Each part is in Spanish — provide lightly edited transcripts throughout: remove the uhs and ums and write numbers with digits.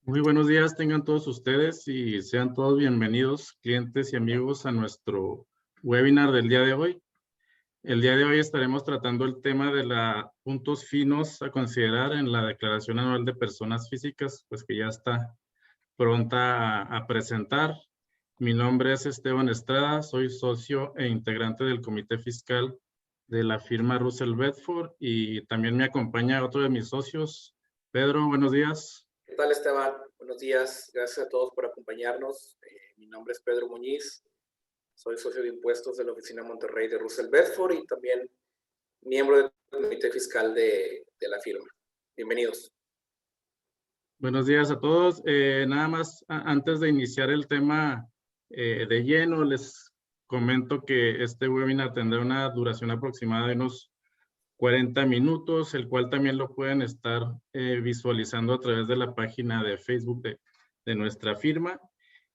Muy buenos días tengan todos ustedes y sean todos bienvenidos, clientes y amigos, a nuestro webinar del día de hoy. El día de hoy estaremos tratando el tema de los puntos finos a considerar en la Declaración Anual de Personas Físicas, pues que ya está pronta a presentar. Mi nombre es Esteban Estrada, soy socio e integrante del Comité Fiscal de la firma Russell Bedford y también me acompaña otro de mis socios. Pedro, buenos días. ¿Qué tal, Esteban? Buenos días. Gracias a todos por acompañarnos. Mi nombre es Pedro Muñiz. Soy socio de impuestos de la oficina Monterrey de Russell Bedford y también miembro del comité fiscal de la firma. Bienvenidos. Buenos días a todos. Nada más antes de iniciar el tema de lleno, les comento que este webinar tendrá una duración aproximada de unos 40 minutos, el cual también lo pueden estar visualizando a través de la página de Facebook de nuestra firma.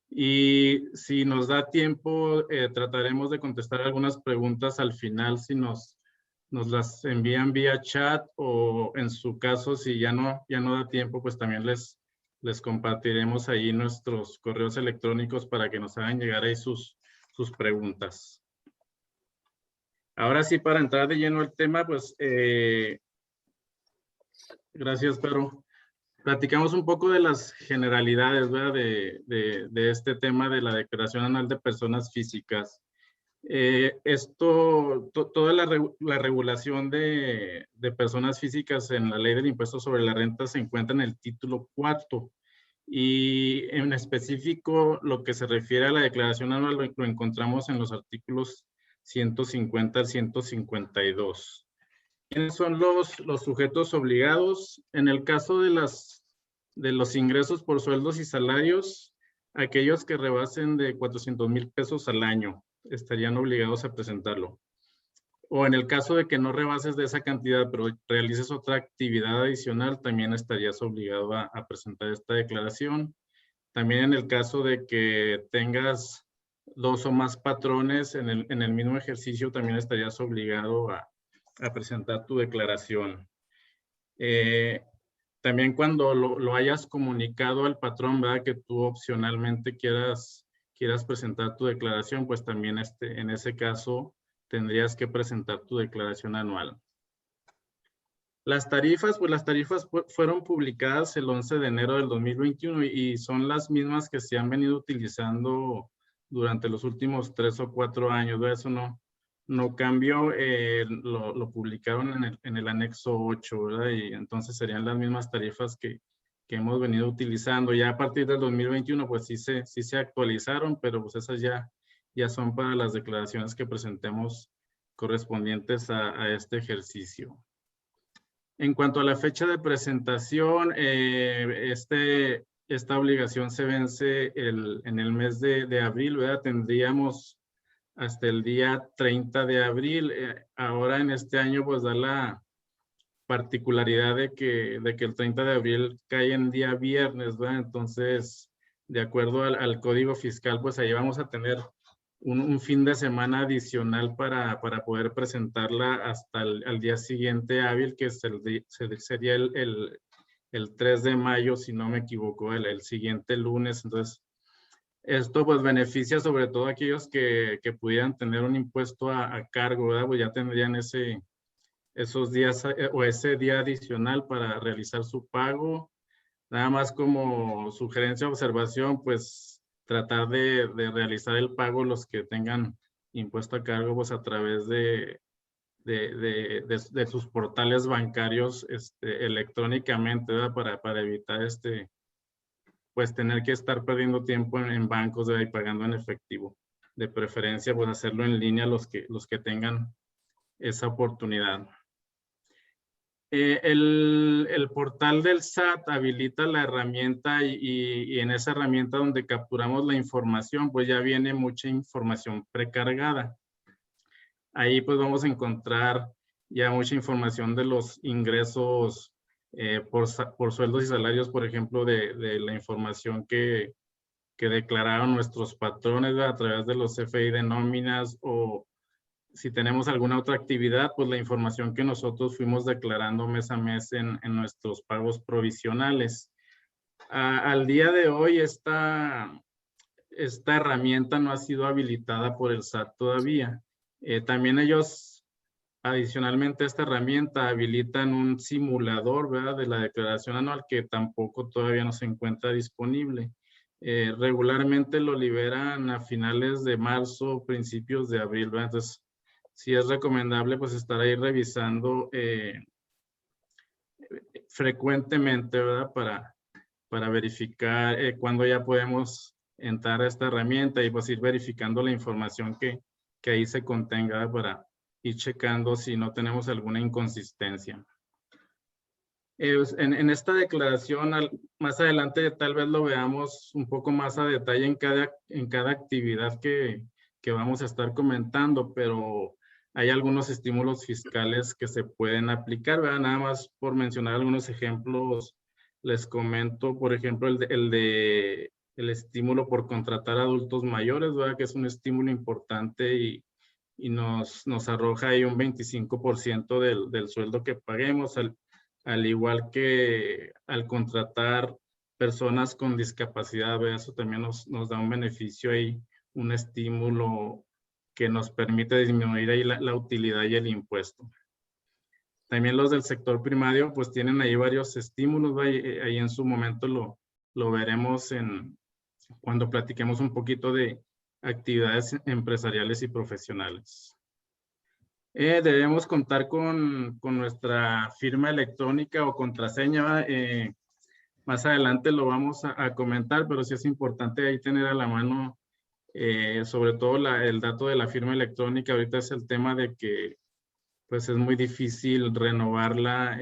Y si nos da tiempo, trataremos de contestar algunas preguntas al final si nos las envían vía chat, o en su caso, si ya no da tiempo, pues también les compartiremos ahí nuestros correos electrónicos para que nos hagan llegar ahí sus preguntas. Ahora sí, para entrar de lleno al tema, pues gracias, Pedro. Platicamos un poco de las generalidades, ¿verdad? De este tema de la Declaración Anual de Personas Físicas. Toda la regulación de personas físicas en la Ley del Impuesto sobre la Renta se encuentra en el título 4. Y en específico, lo que se refiere a la declaración anual lo encontramos en los artículos 150 al 152. ¿Quiénes son los sujetos obligados? En el caso de los ingresos por sueldos y salarios, aquellos que rebasen de 400,000 pesos al año estarían obligados a presentarlo. O en el caso de que no rebases de esa cantidad, pero realices otra actividad adicional, también estarías obligado a presentar esta declaración. También en el caso de que tengas 2 o más patrones en el mismo ejercicio, también estarías obligado a presentar tu declaración. También cuando lo hayas comunicado al patrón, ¿verdad? Que tú opcionalmente quieras presentar tu declaración, pues también en ese caso tendrías que presentar tu declaración anual. Las tarifas, pues las tarifas fueron publicadas el 11 de enero del 2021 y son las mismas que se han venido utilizando durante los últimos 3 o 4 años, ¿verdad? Eso no cambió, lo publicaron en el anexo 8, ¿verdad? Y entonces serían las mismas tarifas que hemos venido utilizando. Ya a partir del 2021, pues sí se actualizaron, pero pues esas ya son para las declaraciones que presentemos correspondientes a este ejercicio. En cuanto a la fecha de presentación, esta obligación se vence en el mes de abril, ¿verdad? Tendríamos hasta el día 30 de abril. Ahora en este año, pues da la particularidad de que el 30 de abril cae en día viernes, ¿verdad? Entonces, de acuerdo al Código Fiscal, pues ahí vamos a tener un fin de semana adicional para poder presentarla hasta al día siguiente hábil, que sería el 3 de mayo, si no me equivoco, el siguiente lunes. Entonces, esto pues beneficia sobre todo a aquellos que pudieran tener un impuesto a cargo, ¿verdad? Pues ya tendrían esos días o ese día adicional para realizar su pago. Nada más como sugerencia o observación, pues tratar de realizar el pago los que tengan impuesto a cargo, pues a través de sus portales bancarios electrónicamente, ¿verdad? Para evitar pues tener que estar perdiendo tiempo en bancos, ¿verdad? Y pagando en efectivo. De preferencia, pues hacerlo en línea los que tengan esa oportunidad. El portal del SAT habilita la herramienta y en esa herramienta donde capturamos la información, pues ya viene mucha información precargada. Ahí pues vamos a encontrar ya mucha información de los ingresos por sueldos y salarios, por ejemplo, de la información que declararon nuestros patrones, ¿verdad? A través de los CFI de nóminas, o si tenemos alguna otra actividad, pues la información que nosotros fuimos declarando mes a mes en nuestros pagos provisionales. Al día de hoy esta herramienta no ha sido habilitada por el SAT todavía. También ellos, adicionalmente a esta herramienta, habilitan un simulador, ¿verdad?, de la declaración anual que tampoco todavía no se encuentra disponible. Regularmente lo liberan a finales de marzo, principios de abril, ¿verdad? Entonces, sí es recomendable pues estar ahí revisando frecuentemente, ¿verdad? Para verificar cuándo ya podemos entrar a esta herramienta y pues ir verificando la información que ahí se contenga para ir checando si no tenemos alguna inconsistencia. En esta declaración, más adelante tal vez lo veamos un poco más a detalle en cada actividad que vamos a estar comentando, pero hay algunos estímulos fiscales que se pueden aplicar, ¿verdad? Nada más por mencionar algunos ejemplos, les comento, por ejemplo, el estímulo por contratar adultos mayores, ¿verdad? Que es un estímulo importante y nos arroja ahí un 25% del sueldo que paguemos, al igual que al contratar personas con discapacidad, ¿verdad? Eso también nos da un beneficio y un estímulo que nos permite disminuir ahí la utilidad y el impuesto. También los del sector primario pues tienen ahí varios estímulos, ahí en su momento lo veremos cuando platiquemos un poquito de actividades empresariales y profesionales. Debemos contar con nuestra firma electrónica o contraseña. Más adelante lo vamos a comentar, pero sí es importante ahí tener a la mano, sobre todo el dato de la firma electrónica. Ahorita es el tema de que pues es muy difícil renovarla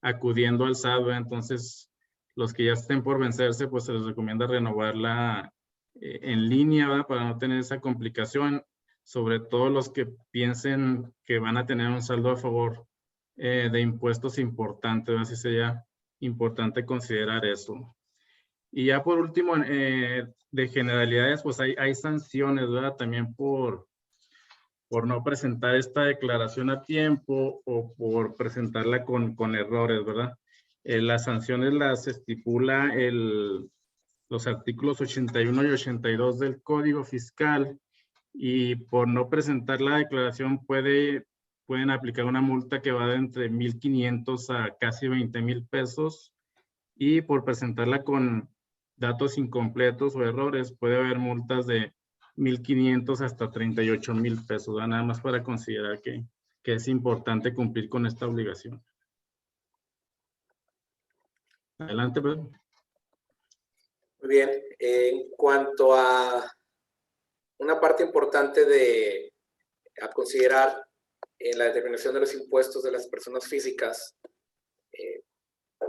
acudiendo al SAT, ¿verdad? Entonces, los que ya estén por vencerse, pues se les recomienda renovarla en línea, ¿verdad? Para no tener esa complicación, sobre todo los que piensen que van a tener un saldo a favor de impuestos importante, ¿verdad? Así sería importante considerar eso. Y ya por último, de generalidades, pues hay sanciones, ¿verdad? También por no presentar esta declaración a tiempo o por presentarla con errores, ¿verdad? Las sanciones las estipula los artículos 81 y 82 del Código Fiscal, y por no presentar la declaración pueden aplicar una multa que va de entre 1,500 a casi 20,000 pesos, y por presentarla con datos incompletos o errores puede haber multas de 1,500 hasta 38,000 pesos, ¿verdad? Nada más para considerar que es importante cumplir con esta obligación. Adelante, Pedro. Muy bien. En cuanto a una parte importante a considerar en la determinación de los impuestos de las personas físicas,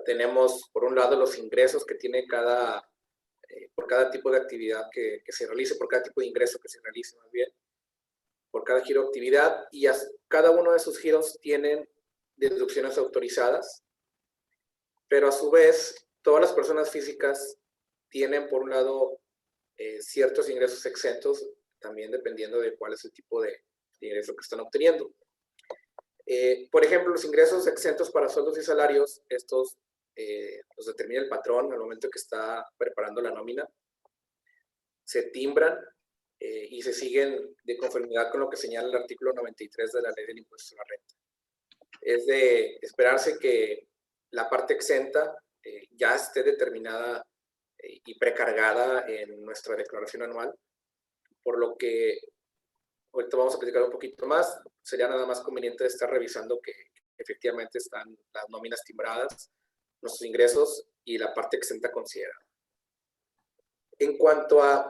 tenemos por un lado los ingresos que tiene por cada tipo de actividad que se realice, por cada tipo de ingreso que se realice más bien, por cada giro de actividad, y cada uno de esos giros tienen deducciones autorizadas, pero a su vez todas las personas físicas tienen por un lado ciertos ingresos exentos, también dependiendo de cuál es el tipo de ingreso que están obteniendo. Por ejemplo, los ingresos exentos para sueldos y salarios, estos los determina el patrón al momento que está preparando la nómina, se timbran y se siguen de conformidad con lo que señala el artículo 93 de la Ley del Impuesto a la Renta. Es de esperarse que la parte exenta ya esté determinada y precargada en nuestra declaración anual, por lo que ahorita vamos a platicar un poquito más. Sería nada más conveniente estar revisando que efectivamente están las nóminas timbradas, nuestros ingresos y la parte exenta considerada. En cuanto a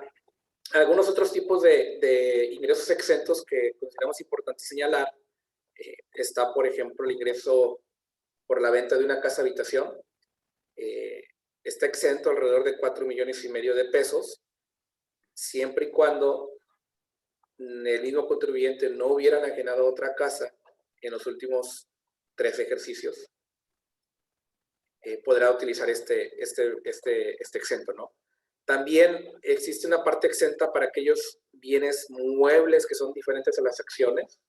algunos otros tipos de ingresos exentos que consideramos importante señalar, está, por ejemplo, el ingreso por la venta de una casa habitación. Está exento alrededor de 4,5 millones de pesos, siempre y cuando el mismo contribuyente no hubiera enajenado otra casa en los últimos 3 ejercicios. Podrá utilizar este exento, ¿no? También existe una parte exenta para aquellos bienes muebles que son diferentes a las acciones,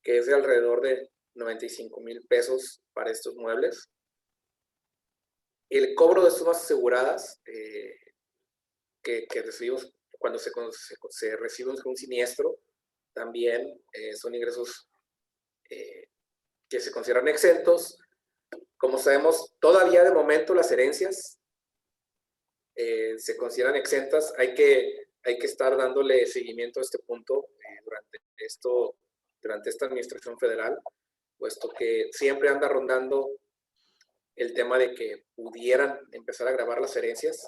que es de alrededor de 95,000 pesos para estos muebles. El cobro de sumas aseguradas que recibimos cuando se recibe un siniestro, también son ingresos que se consideran exentos. Como sabemos, todavía de momento las herencias se consideran exentas. Hay que estar dándole seguimiento a este punto durante esta administración federal, puesto que siempre anda rondando el tema de que pudieran empezar a gravar las herencias.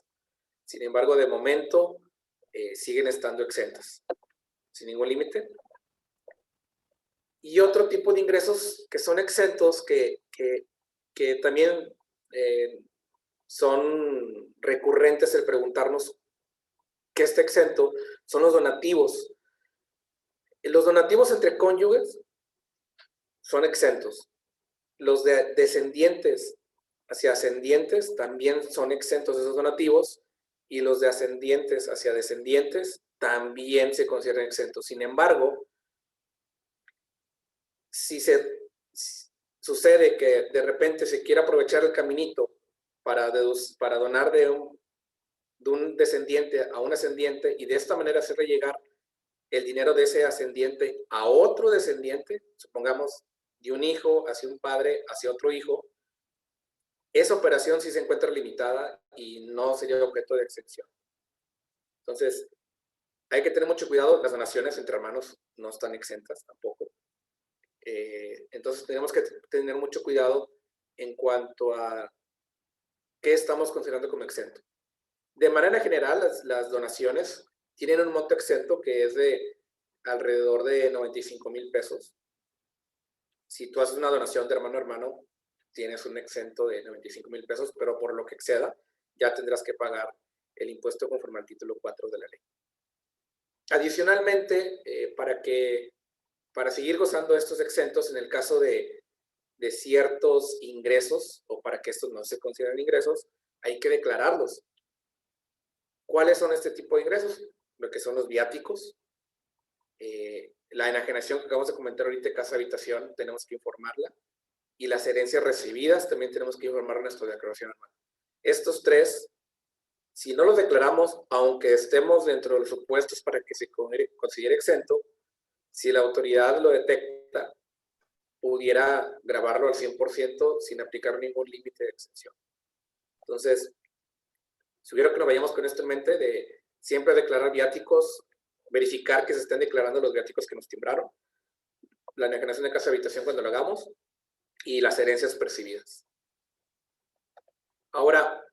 Sin embargo, de momento siguen estando exentas, sin ningún límite. Y otro tipo de ingresos que son exentos, que también son recurrentes el preguntarnos qué está exento, son los donativos. Los donativos entre cónyuges son exentos. Los de descendientes hacia ascendientes también son exentos de esos donativos, y los de ascendientes hacia descendientes también se consideran exentos. Sin embargo, si sucede que de repente se quiere aprovechar el caminito para donar de un descendiente a un ascendiente, y de esta manera hacerle llegar el dinero de ese ascendiente a otro descendiente, supongamos de un hijo hacia un padre hacia otro hijo, esa operación sí se encuentra limitada y no sería objeto de exención. Entonces, hay que tener mucho cuidado. Las donaciones entre hermanos no están exentas tampoco. Entonces, tenemos que tener mucho cuidado en cuanto a qué estamos considerando como exento. De manera general, las donaciones tienen un monto exento que es de alrededor de 95,000 pesos. Si tú haces una donación de hermano a hermano, tienes un exento de 95,000 pesos, pero por lo que exceda, ya tendrás que pagar el impuesto conforme al título 4 de la ley. Adicionalmente, para seguir gozando de estos exentos, en el caso de ciertos ingresos, o para que estos no se consideren ingresos, hay que declararlos. ¿Cuáles son este tipo de ingresos? Lo que son los viáticos, la enajenación que acabamos de comentar ahorita, casa habitación, tenemos que informarla, y las herencias recibidas también tenemos que informar en nuestra declaración anual. Estos tres, si no los declaramos, aunque estemos dentro de los supuestos para que se considere exento, si la autoridad lo detecta, pudiera grabarlo al 100% sin aplicar ningún límite de exención. Entonces, sugiero que nos vayamos con esto en mente, de siempre declarar viáticos, verificar que se estén declarando los viáticos que nos timbraron, la enajenación de casa habitación cuando lo hagamos, y las herencias percibidas. Ahora,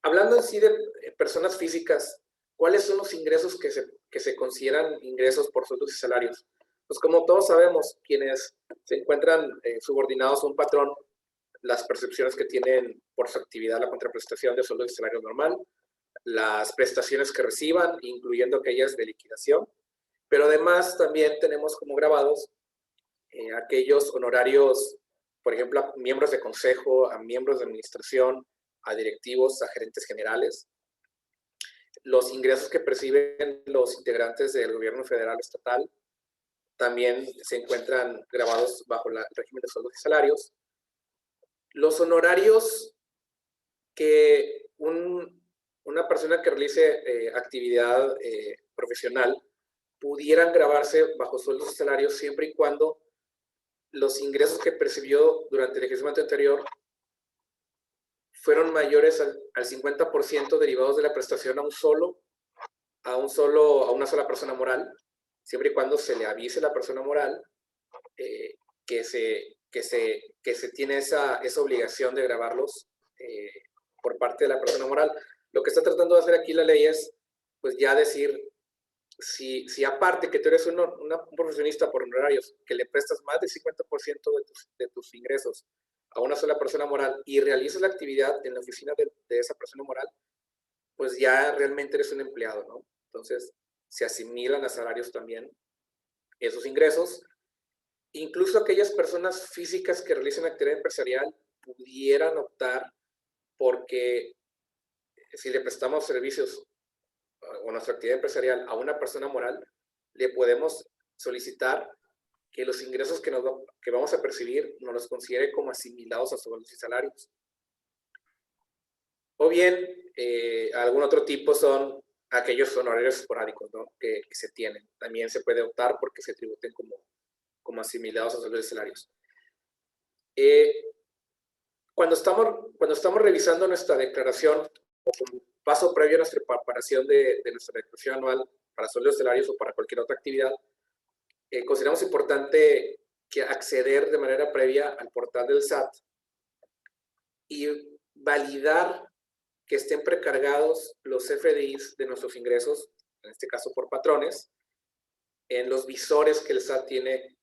hablando en sí de personas físicas, ¿cuáles son los ingresos que se consideran ingresos por sueldos y salarios? Pues como todos sabemos, quienes se encuentran subordinados a un patrón, las percepciones que tienen por su actividad, la contraprestación de sueldo y salario normal, las prestaciones que reciban, incluyendo aquellas de liquidación, pero además también tenemos como grabados aquellos honorarios, por ejemplo, a miembros de consejo, a miembros de administración, a directivos, a gerentes generales. Los ingresos que perciben los integrantes del gobierno federal o estatal también se encuentran grabados bajo el régimen de sueldos y salarios. Los honorarios que una persona que realice actividad profesional pudieran grabarse bajo sueldos y salarios siempre y cuando los ingresos que percibió durante el ejercicio anterior fueron mayores al 50% derivados de la prestación a una sola persona moral, siempre y cuando se le avise a la persona moral que se tiene esa obligación de grabarlos por parte de la persona moral. Lo que está tratando de hacer aquí la ley es, pues, ya decir, si aparte que tú eres un profesionista por honorarios, que le prestas más del 50% de tus ingresos a una sola persona moral y realizas la actividad en la oficina de esa persona moral, pues ya realmente eres un empleado, ¿no? Entonces, se asimilan a salarios también esos ingresos. Incluso aquellas personas físicas que realicen actividad empresarial pudieran optar porque si le prestamos servicios o nuestra actividad empresarial a una persona moral, le podemos solicitar que los ingresos que vamos a percibir nos los considere como asimilados a sueldos y salarios. O bien, algún otro tipo son aquellos honorarios esporádicos, ¿no? que se tienen. También se puede optar porque se tributen como asimilados a sueldos y salarios. Cuando estamos revisando nuestra declaración, o como paso previo a nuestra preparación de nuestra declaración anual para sueldos y salarios o para cualquier otra actividad, consideramos importante que acceder de manera previa al portal del SAT y validar que estén precargados los FDIs de nuestros ingresos, en este caso por patrones, en los visores que el SAT tiene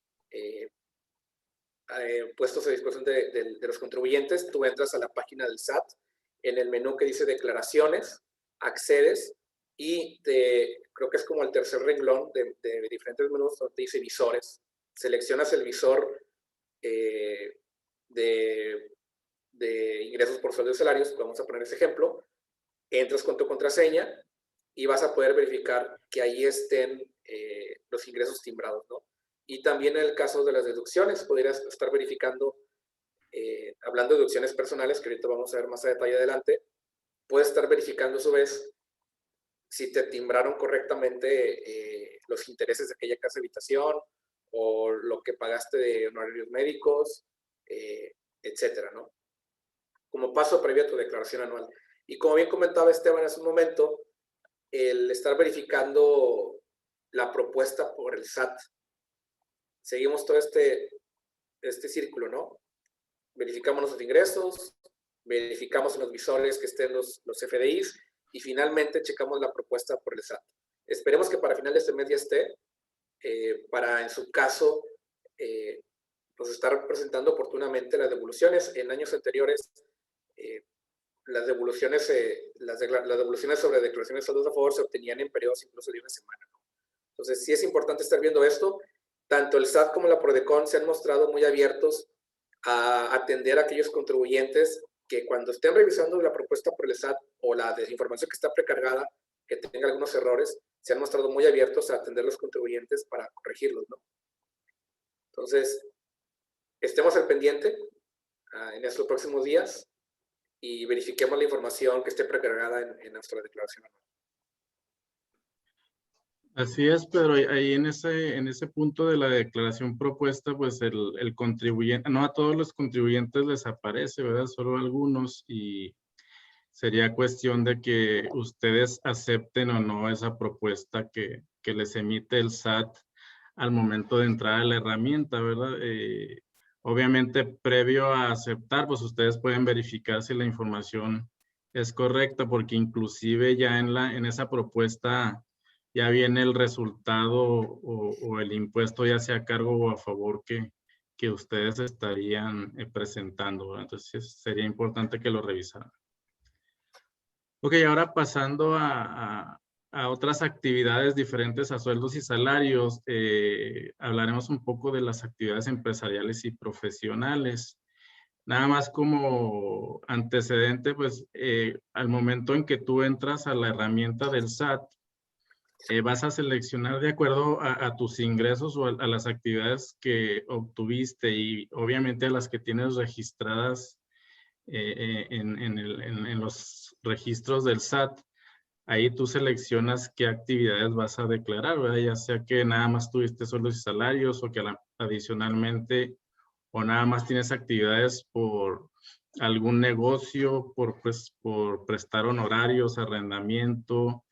puestos a disposición de los contribuyentes. Tú entras a la página del SAT, en el menú que dice declaraciones, accedes y creo que es como el tercer renglón de diferentes menús donde dice visores. Seleccionas el visor de ingresos por sueldos y salarios, vamos a poner ese ejemplo, entras con tu contraseña y vas a poder verificar que ahí estén los ingresos timbrados, ¿no? Y también en el caso de las deducciones, podrías estar verificando, hablando de deducciones personales, que ahorita vamos a ver más a detalle adelante, puedes estar verificando a su vez si te timbraron correctamente los intereses de aquella casa de habitación o lo que pagaste de honorarios médicos, etcétera, ¿no? Como paso previo a tu declaración anual. Y como bien comentaba Esteban hace un momento, el estar verificando la propuesta por el SAT. Seguimos todo este círculo, ¿no? Verificamos nuestros ingresos, verificamos en los visores que estén los FDIs y finalmente checamos la propuesta por el SAT. Esperemos que para final de este mes ya esté, para en su caso, pues estar presentando oportunamente las devoluciones. En años anteriores, las devoluciones sobre declaraciones de saldos a favor se obtenían en periodos incluso de una semana, ¿no? Entonces, sí es importante estar viendo esto. Tanto el SAT como la Prodecon se han mostrado muy abiertos a atender a aquellos contribuyentes que cuando estén revisando la propuesta por el SAT o la desinformación que está precargada, que tenga algunos errores, se han mostrado muy abiertos a atender a los contribuyentes para corregirlos, ¿no? Entonces, estemos al pendiente en estos próximos días y verifiquemos la información que esté precargada en nuestra declaración anual. Así es, pero ahí en ese punto de la declaración propuesta, pues el contribuyente, no a todos los contribuyentes les aparece, ¿verdad? Solo a algunos, y sería cuestión de que ustedes acepten o no esa propuesta que les emite el SAT al momento de entrar a la herramienta, ¿verdad? Obviamente, previo a aceptar, pues ustedes pueden verificar si la información es correcta, porque inclusive ya en esa propuesta ya viene el resultado o el impuesto, ya sea a cargo o a favor que ustedes estarían presentando, ¿verdad? Entonces sería importante que lo revisaran. Ok, ahora pasando a otras actividades diferentes a sueldos y salarios, hablaremos un poco de las actividades empresariales y profesionales. Nada más como antecedente, pues al momento en que tú entras a la herramienta del SAT, vas a seleccionar de acuerdo a tus ingresos o a las actividades que obtuviste y obviamente a las que tienes registradas en los registros del SAT. Ahí tú seleccionas qué actividades vas a declarar, ¿verdad? Ya sea que nada más tuviste sueldos y salarios o que adicionalmente o nada más tienes actividades por algún negocio, por prestar honorarios, arrendamiento,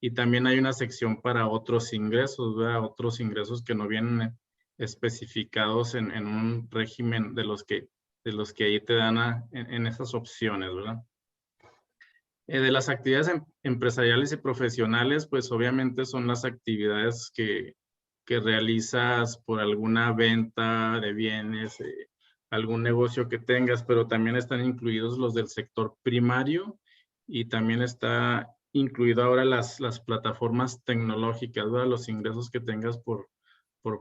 y también hay una sección para otros ingresos, ¿verdad? Otros ingresos que no vienen especificados en un régimen de los que ahí te dan en esas opciones, ¿verdad? De las actividades empresariales y profesionales, pues obviamente son las actividades que realizas por alguna venta de bienes, algún negocio que tengas, pero también están incluidos los del sector primario y también está incluido ahora las plataformas tecnológicas, ¿verdad? Los ingresos que tengas por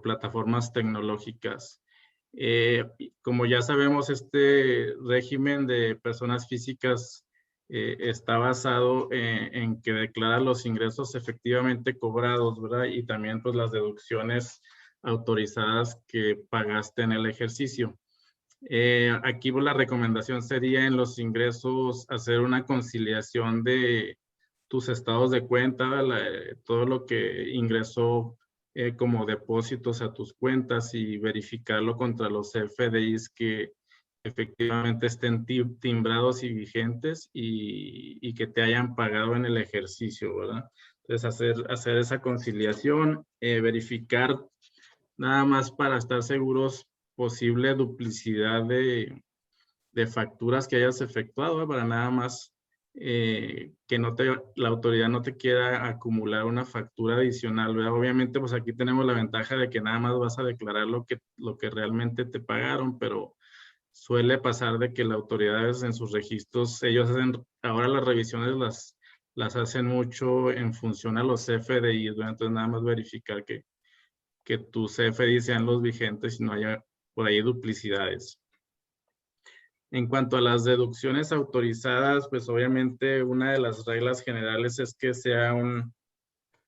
plataformas tecnológicas. Como ya sabemos, este régimen de personas físicas está basado en que declara los ingresos efectivamente cobrados, ¿verdad? Y también pues las deducciones autorizadas que pagaste en el ejercicio. Aquí pues, la recomendación sería en los ingresos hacer una conciliación de tus estados de cuenta, todo lo que ingresó como depósitos a tus cuentas y verificarlo contra los CFDIs que efectivamente estén timbrados y vigentes y que te hayan pagado en el ejercicio, ¿verdad? Entonces hacer esa conciliación, verificar nada más para estar seguros posible duplicidad de facturas que hayas efectuado, para nada más que la autoridad no te quiera acumular una factura adicional, ¿verdad? Obviamente, pues aquí tenemos la ventaja de que nada más vas a declarar lo que realmente te pagaron, pero suele pasar de que las autoridades en sus registros, ellos hacen, ahora las revisiones las hacen mucho en función a los CFDI, ¿verdad? Entonces nada más verificar que tus CFDI sean los vigentes y no haya por ahí duplicidades. En cuanto a las deducciones autorizadas, pues obviamente una de las reglas generales es que sea un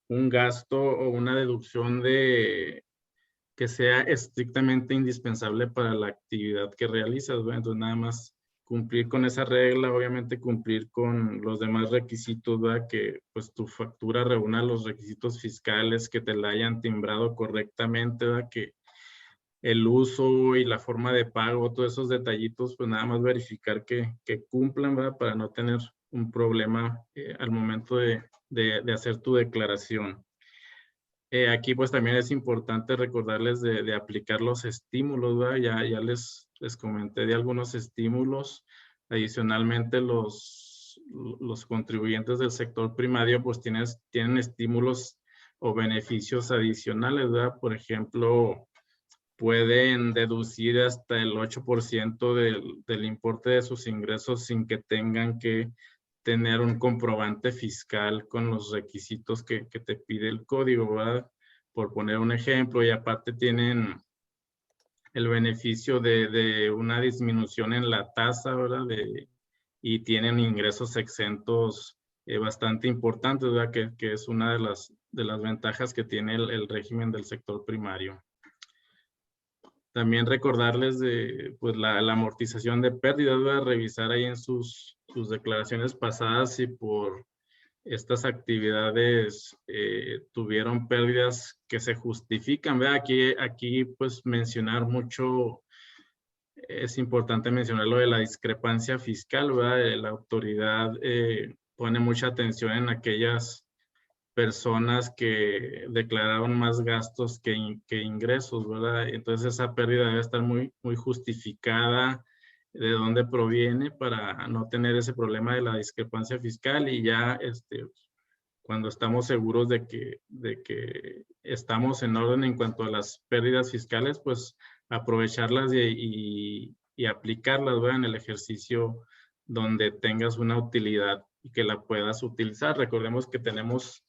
gasto o una deducción que sea estrictamente indispensable para la actividad que realizas, ¿verdad? Entonces nada más cumplir con esa regla, obviamente cumplir con los demás requisitos, ¿verdad? Que pues tu factura reúna los requisitos fiscales, que te la hayan timbrado correctamente, ¿verdad? Que el uso y la forma de pago, todos esos detallitos, pues nada más verificar que cumplan, ¿verdad? Para no tener un problema al momento de hacer tu declaración. Aquí pues también es importante recordarles de aplicar los estímulos, ¿verdad? Ya les comenté de algunos estímulos. Adicionalmente, los contribuyentes del sector primario pues tienen estímulos o beneficios adicionales, ¿verdad? Por ejemplo, pueden deducir hasta el 8% del importe de sus ingresos sin que tengan que tener un comprobante fiscal con los requisitos que te pide el código, ¿verdad? Por poner un ejemplo, y aparte tienen el beneficio de una disminución en la tasa, ¿verdad? Y tienen ingresos exentos bastante importantes, ¿verdad? Que es una de las ventajas que tiene el régimen del sector primario. También recordarles de pues, la amortización de pérdidas, ¿verdad? Revisar ahí en sus declaraciones pasadas si por estas actividades tuvieron pérdidas que se justifican, ¿verdad? Aquí pues mencionar mucho, es importante mencionar lo de la discrepancia fiscal, ¿verdad? La autoridad pone mucha atención en aquellas personas que declararon más gastos que ingresos, ¿verdad? Entonces esa pérdida debe estar muy justificada de dónde proviene para no tener ese problema de la discrepancia fiscal y ya cuando estamos seguros de que estamos en orden en cuanto a las pérdidas fiscales, pues aprovecharlas y aplicarlas, ¿verdad? En el ejercicio donde tengas una utilidad y que la puedas utilizar. Recordemos que tenemos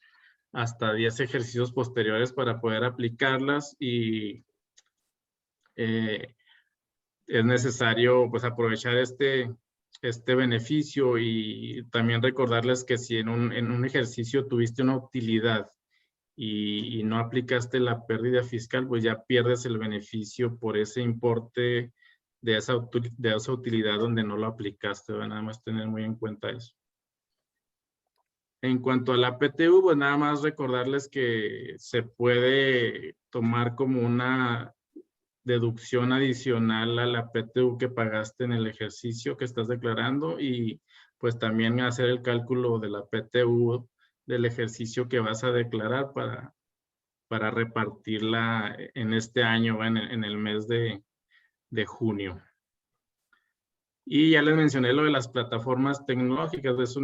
hasta 10 ejercicios posteriores para poder aplicarlas y es necesario pues aprovechar este beneficio y también recordarles que si en un ejercicio tuviste una utilidad y no aplicaste la pérdida fiscal, pues ya pierdes el beneficio por ese importe de esa utilidad donde no lo aplicaste, ¿verdad? Nada más tener muy en cuenta eso. En cuanto a la PTU, pues nada más recordarles que se puede tomar como una deducción adicional a la PTU que pagaste en el ejercicio que estás declarando y pues también hacer el cálculo de la PTU del ejercicio que vas a declarar para repartirla en este año, en el mes de junio. Y ya les mencioné lo de las plataformas tecnológicas,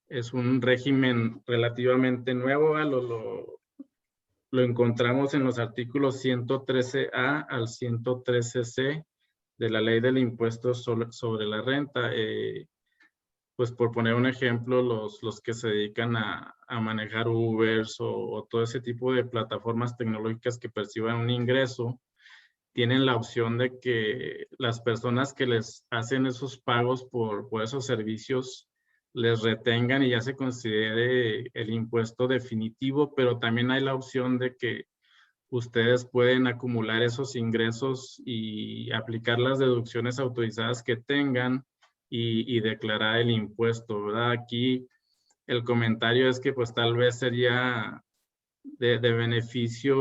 es un régimen relativamente nuevo, lo encontramos en los artículos 113A al 113C de la Ley del Impuesto sobre la Renta. Pues por poner un ejemplo, los que se dedican a manejar Ubers o todo ese tipo de plataformas tecnológicas que perciban un ingreso, tienen la opción de que las personas que les hacen esos pagos por esos servicios les retengan y ya se considere el impuesto definitivo, pero también hay la opción de que ustedes pueden acumular esos ingresos y aplicar las deducciones autorizadas que tengan y declarar el impuesto, ¿verdad? Aquí el comentario es que pues tal vez sería de beneficio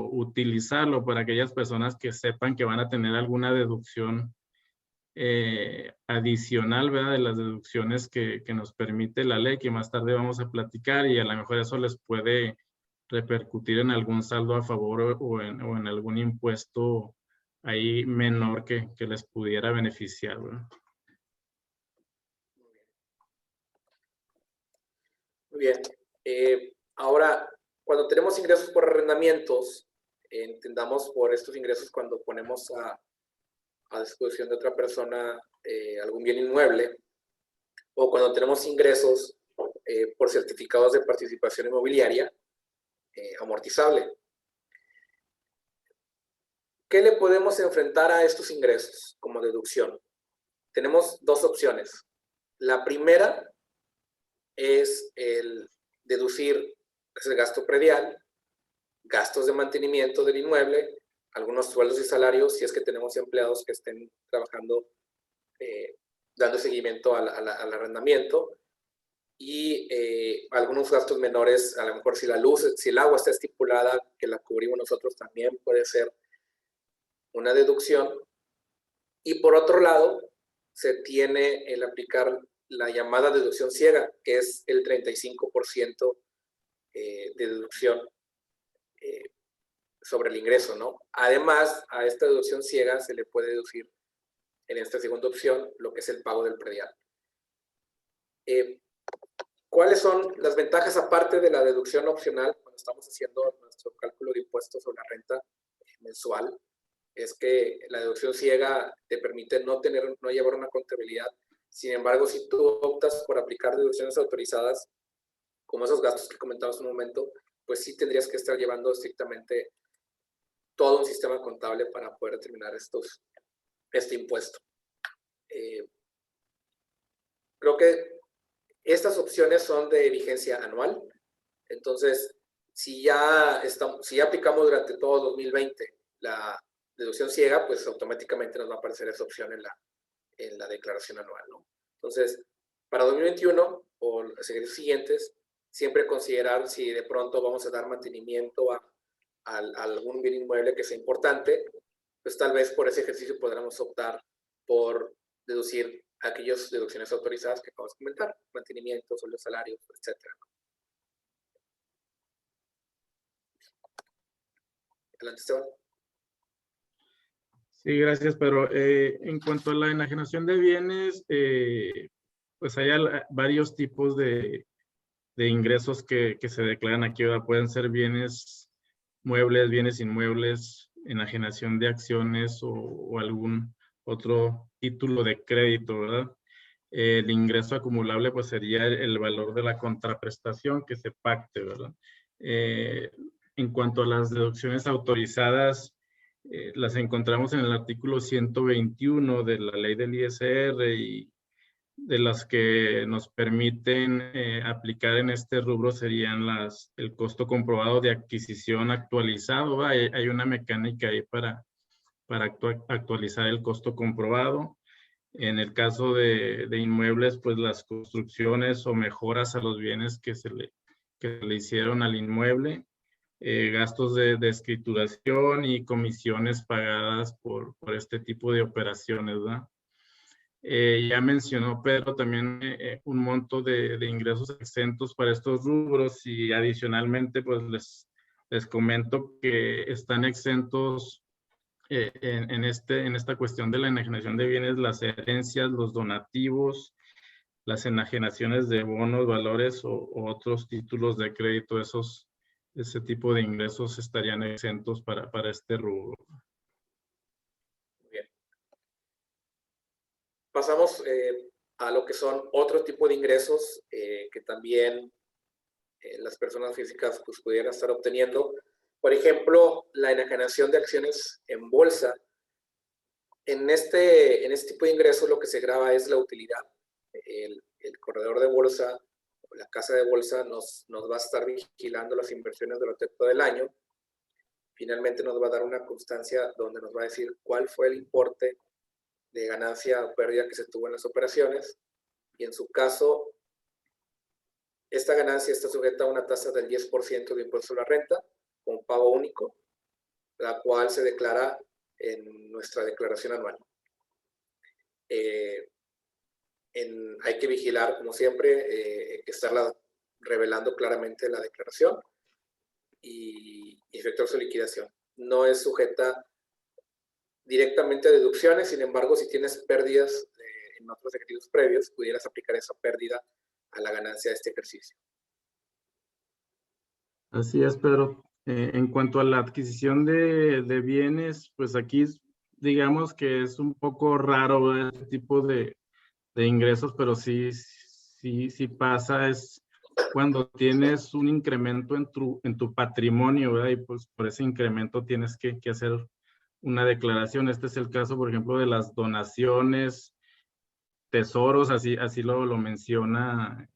utilizarlo para aquellas personas que sepan que van a tener alguna deducción adicional, ¿verdad? De las deducciones que nos permite la ley, que más tarde vamos a platicar, y a lo mejor eso les puede repercutir en algún saldo a favor o en algún impuesto ahí menor que les pudiera beneficiar, ¿verdad? Muy bien. Ahora, cuando tenemos ingresos por arrendamientos, entendamos por estos ingresos cuando ponemos a disposición de otra persona algún bien inmueble, o cuando tenemos ingresos por certificados de participación inmobiliaria amortizable. ¿Qué le podemos enfrentar a estos ingresos como deducción? Tenemos dos opciones. La primera es el deducir el gasto predial, gastos de mantenimiento del inmueble, algunos sueldos y salarios si es que tenemos empleados que estén trabajando, dando seguimiento al arrendamiento, y algunos gastos menores, a lo mejor si la luz, si el agua está estipulada que la cubrimos nosotros, también puede ser una deducción. Y por otro lado, se tiene el aplicar la llamada deducción ciega, que es el 35% de deducción sobre el ingreso, ¿no? Además, a esta deducción ciega se le puede deducir en esta segunda opción lo que es el pago del predial. ¿Cuáles son las ventajas aparte de la deducción opcional cuando estamos haciendo nuestro cálculo de impuestos sobre la renta mensual? Es que la deducción ciega te permite no llevar una contabilidad. Sin embargo, si tú optas por aplicar deducciones autorizadas, como esos gastos que comentamos un momento, pues sí tendrías que estar llevando estrictamente todo un sistema contable para poder determinar este impuesto. Creo que estas opciones son de vigencia anual. Entonces, si ya aplicamos durante todo 2020 la deducción ciega, pues automáticamente nos va a aparecer esa opción en la declaración anual, ¿no? Entonces, para 2021 o los ejercicios siguientes, siempre considerar si de pronto vamos a dar mantenimiento a algún bien inmueble que sea importante, pues tal vez por ese ejercicio podremos optar por deducir aquellas deducciones autorizadas que acabamos de comentar, mantenimiento, sueldos, salarios, etcétera. Adelante, Esteban. Sí, gracias, pero en cuanto a la enajenación de bienes, pues hay varios tipos de ingresos que se declaran aquí, ¿verdad? Pueden ser bienes muebles, bienes inmuebles, enajenación de acciones o algún otro título de crédito, ¿verdad? El ingreso acumulable pues sería el valor de la contraprestación que se pacte, ¿verdad? En cuanto a las deducciones autorizadas, las encontramos en el artículo 121 de la ley del ISR y de las que nos permiten aplicar en este rubro serían el costo comprobado de adquisición actualizado. Hay una mecánica ahí para actualizar el costo comprobado. En el caso de inmuebles, pues las construcciones o mejoras a los bienes que le hicieron al inmueble, gastos de escrituración y comisiones pagadas por este tipo de operaciones, ¿verdad? Ya mencionó Pedro también un monto de ingresos exentos para estos rubros y adicionalmente pues les comento que están exentos en esta cuestión de la enajenación de bienes, las herencias, los donativos, las enajenaciones de bonos, valores o otros títulos de crédito, ese tipo de ingresos estarían exentos para este rubro. Bien. Pasamos a lo que son otro tipo de ingresos que también las personas físicas pues, pudieran estar obteniendo. Por ejemplo, la enajenación de acciones en bolsa. En este tipo de ingresos lo que se graba es la utilidad. El corredor de bolsa o la casa de bolsa nos va a estar vigilando las inversiones durante todo el año Finalmente nos va a dar una constancia donde nos va a decir cuál fue el importe de ganancia o pérdida que se tuvo en las operaciones, y en su caso, esta ganancia está sujeta a una tasa del 10% de impuesto a la renta, con pago único, la cual se declara en nuestra declaración anual. Hay que vigilar, como siempre, estarla revelando claramente la declaración y efectuar su liquidación. No es sujeta directamente a deducciones, sin embargo, si tienes pérdidas en otros ejercicios previos, pudieras aplicar esa pérdida a la ganancia de este ejercicio. Así es, Pedro. En cuanto a la adquisición de bienes, pues aquí digamos que es un poco raro ver este tipo de ingresos, pero sí pasa, es cuando tienes un incremento en tu patrimonio, ¿verdad? Y pues por ese incremento tienes que hacer una declaración. Este es el caso, por ejemplo, de las donaciones, tesoros, así lo menciona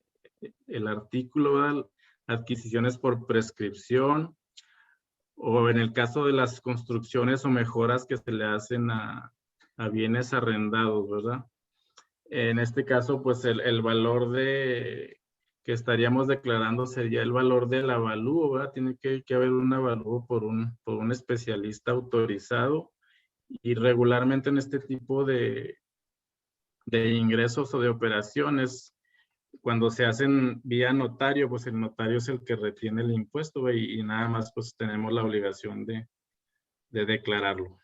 el artículo, ¿verdad? Adquisiciones por prescripción, o en el caso de las construcciones o mejoras que se le hacen a bienes arrendados, ¿verdad? En este caso, pues el valor que estaríamos declarando sería el valor del avalúo, ¿verdad? Tiene que haber un avalúo por un especialista autorizado, y regularmente en este tipo de ingresos o de operaciones, cuando se hacen vía notario, pues el notario es el que retiene el impuesto, ¿verdad? Y nada más pues tenemos la obligación de declararlo.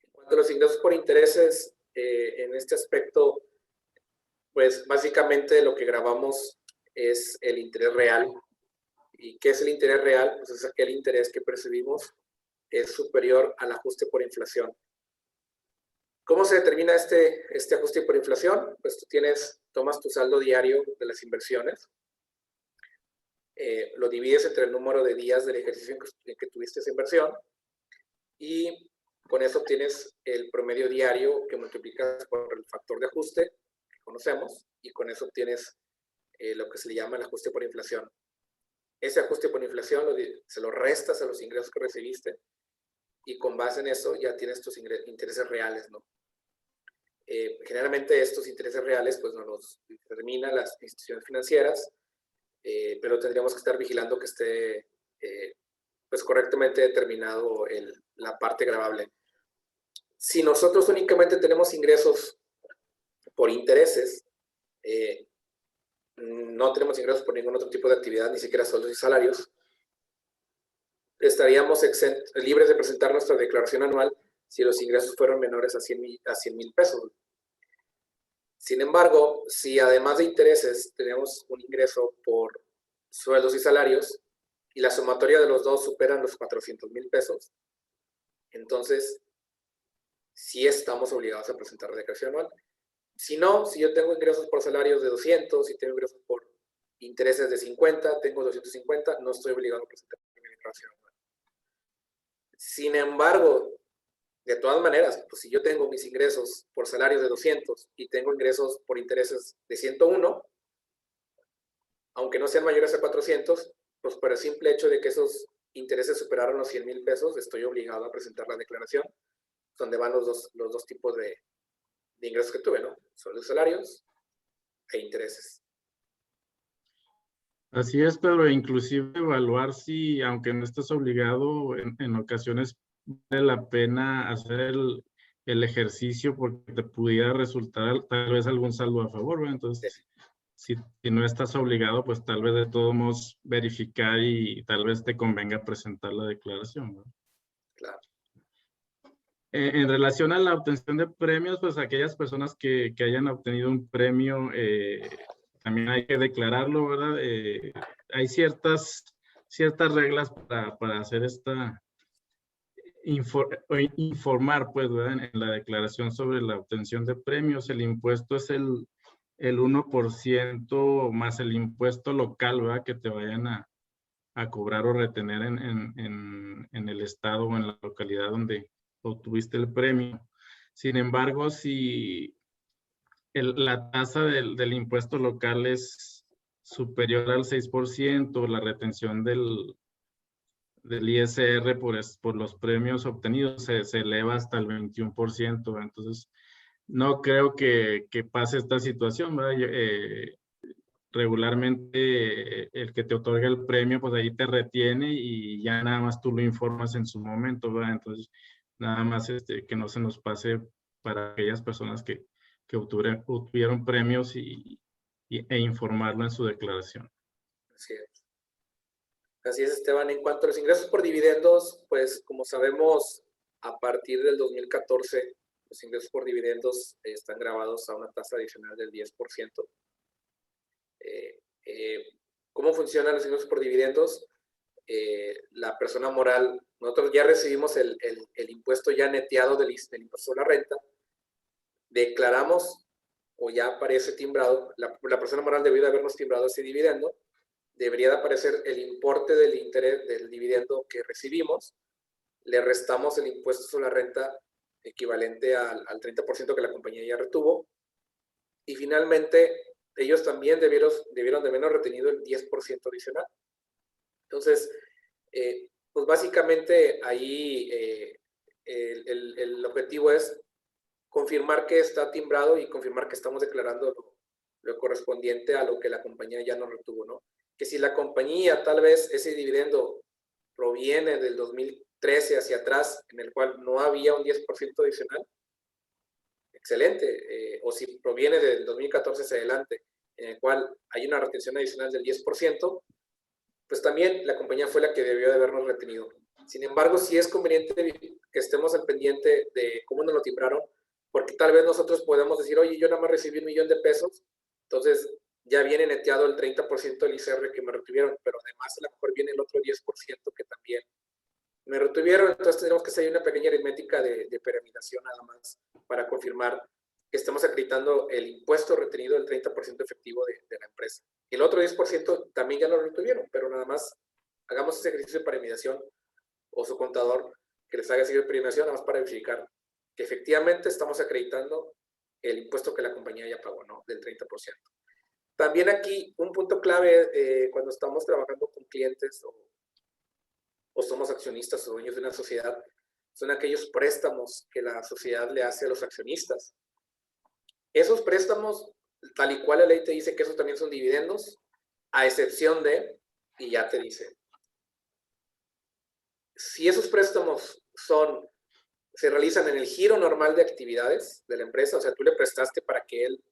En cuanto a los ingresos por intereses, en este aspecto, pues básicamente lo que grabamos es el interés real. ¿Y qué es el interés real? Pues es aquel interés que percibimos es superior al ajuste por inflación. ¿Cómo se determina este ajuste por inflación? Pues tú tomas tu saldo diario de las inversiones, lo divides entre el número de días del ejercicio en que tuviste esa inversión, y con eso obtienes el promedio diario que multiplicas por el factor de ajuste que conocemos, y con eso obtienes lo que se le llama el ajuste por inflación. Ese ajuste por inflación se lo restas a los ingresos que recibiste, y con base en eso ya tienes tus intereses reales, ¿no? Generalmente estos intereses reales pues no los determinan las instituciones financieras, pero tendríamos que estar vigilando que esté pues correctamente determinado la parte gravable. Si nosotros únicamente tenemos ingresos por intereses, no tenemos ingresos por ningún otro tipo de actividad, ni siquiera sueldos y salarios, estaríamos libres de presentar nuestra declaración anual si los ingresos fueron menores a 100,000 pesos. Sin embargo, si además de intereses tenemos un ingreso por sueldos y salarios, y la sumatoria de los dos superan los 400,000 pesos, entonces sí estamos obligados a presentar la declaración anual. Si no, si yo tengo ingresos por salarios de 200, si tengo ingresos por intereses de 50, tengo 250, no estoy obligado a presentar mi declaración anual. Sin embargo, de todas maneras, pues si yo tengo mis ingresos por salarios de 200 y tengo ingresos por intereses de 101, aunque no sean mayores a 400, pues por el simple hecho de que esos intereses superaron los 100,000 pesos, estoy obligado a presentar la declaración, donde van los dos tipos de ingresos que tuve, ¿no? Son los salarios e intereses. Así es, pero inclusive evaluar si, aunque no estés obligado, en ocasiones vale la pena hacer el ejercicio porque te pudiera resultar tal vez algún saldo a favor, ¿verdad? Entonces, si no estás obligado, pues tal vez de todos modos verificar y tal vez te convenga presentar la declaración, ¿verdad? Claro. En relación a la obtención de premios, pues aquellas personas que hayan obtenido un premio, también hay que declararlo, ¿verdad? Hay ciertas reglas para hacer informar, pues, ¿verdad? En la declaración sobre la obtención de premios. El impuesto es el 1% más el impuesto local, ¿verdad? Que te vayan a cobrar o retener en el estado o en la localidad donde obtuviste el premio. Sin embargo, si la tasa del impuesto local es superior al 6%, la retención del ISR por los premios obtenidos se eleva hasta el 21%, ¿verdad? Entonces, no creo que pase esta situación, ¿verdad? Regularmente el que te otorga el premio, pues ahí te retiene y ya nada más tú lo informas en su momento, ¿verdad? Entonces, nada más que no se nos pase para aquellas personas que obtuvieron premios e informarlo en su declaración. Así es. Así es, Esteban. En cuanto a los ingresos por dividendos, pues como sabemos, a partir del 2014, los ingresos por dividendos están grabados a una tasa adicional del 10%. ¿Cómo funcionan los ingresos por dividendos? La persona moral, nosotros ya recibimos el impuesto ya neteado del impuesto a la renta, declaramos o ya aparece timbrado, la persona moral debió de habernos timbrado ese dividendo, debería de aparecer el importe del interés del dividendo que recibimos, le restamos el impuesto sobre la renta equivalente al 30% que la compañía ya retuvo, y finalmente ellos también debieron de menos retenido el 10% adicional. Entonces, pues básicamente ahí el objetivo es confirmar que está timbrado y confirmar que estamos declarando lo correspondiente a lo que la compañía ya no retuvo, ¿no? Que si la compañía, tal vez ese dividendo proviene del 2013 hacia atrás, en el cual no había un 10% adicional, excelente. O si proviene del 2014 hacia adelante, en el cual hay una retención adicional del 10%, pues también la compañía fue la que debió de habernos retenido. Sin embargo, sí es conveniente que estemos al pendiente de cómo nos lo timbraron, porque tal vez nosotros podemos decir, oye, yo nada más recibí $1,000,000, entonces ya viene neteado el 30% del ISR que me retuvieron, pero además a lo mejor viene el otro 10% que también me retuvieron. Entonces tenemos que hacer una pequeña aritmética de piramidalización nada más para confirmar que estamos acreditando el impuesto retenido del 30% efectivo de la empresa. Y el otro 10% también ya lo retuvieron, pero nada más hagamos ese ejercicio de piramidalización o su contador que les haga seguir de piramidalización nada más para verificar que efectivamente estamos acreditando el impuesto que la compañía ya pagó, ¿no? Del 30%. También aquí un punto clave cuando estamos trabajando con clientes o somos accionistas o dueños de una sociedad, son aquellos préstamos que la sociedad le hace a los accionistas. Esos préstamos, tal y cual la ley te dice que esos también son dividendos, a excepción de, y ya te dice, si esos préstamos se realizan en el giro normal de actividades de la empresa, o sea, tú le prestaste para que él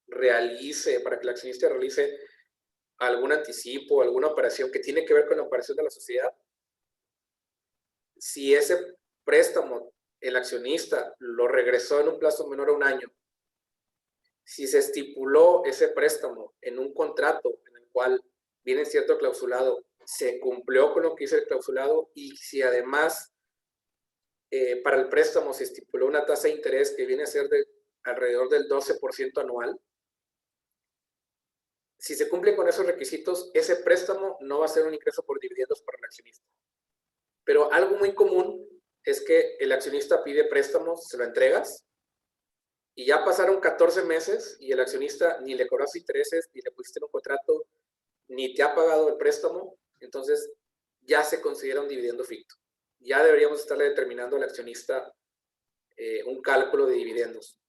realice, para que el accionista realice algún anticipo, alguna operación que tiene que ver con la operación de la sociedad, si ese préstamo el accionista lo regresó en un plazo menor a un año, si se estipuló ese préstamo en un contrato en el cual viene cierto clausulado, se cumplió con lo que dice el clausulado, y si además para el préstamo se estipuló una tasa de interés que viene a ser de alrededor del 12% anual, si se cumple con esos requisitos, ese préstamo no va a ser un ingreso por dividendos para el accionista. Pero algo muy común es que el accionista pide préstamos, se lo entregas, y ya pasaron 14 meses y el accionista ni le cobraste intereses, ni le pusiste en un contrato, ni te ha pagado el préstamo, entonces ya se considera un dividendo ficto. Ya deberíamos estarle determinando al accionista un cálculo de dividendos.